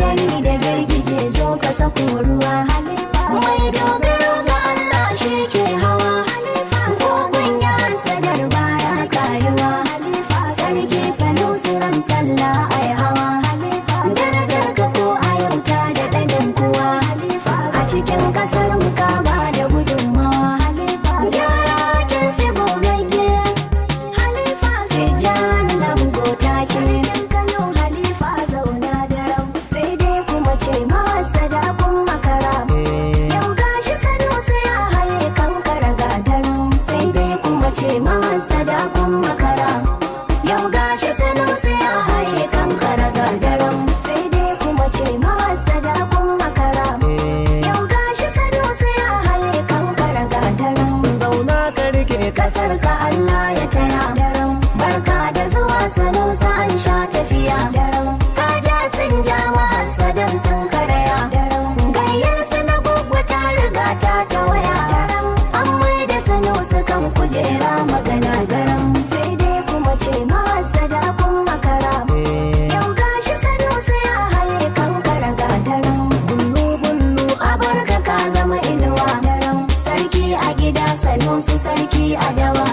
hadari da girgije zo ka sako ruwa. Mai dogaro ga Allah shi ke hawa, kogun ya sadar baya kayuwa. Sarki Sanusi ran sallah ai hawa, darajar ka ko a yau ta da ɗanin kuwa. A cikin ƙasar mu ka ba da gudunmawa, gyara kin fi gogagge. Tijjani na bugo take, Kano Halifa zauna daram, sai dai kuma ce masa da kun makara. Yau gashi Sanusi ya haye kankara gadaram, sai dai kuma ce masa da kun makara. Yau gashi Sanusi ya haye kankara gadaram, sai dai kuma ce masa da kun makara. Yau gashi Sanusi ya haye kankara gadaram, zauna ka rike kasar ka Allah ya taya. Barka da zuwa Sanusi an sha tafiya. Ka ja sun ja mahasadan sun karaya. Gayyar su na gugwa ta riga ta tawaya. An mai da Sanusi kan kujera magana garam, sai dai kuma ce mahasada kun makara. Yau gashi Sanusi ya haye kankara gadaram, bullu a barka ka zama inuwa. Sarki a gida Sanusi sarki a dawa.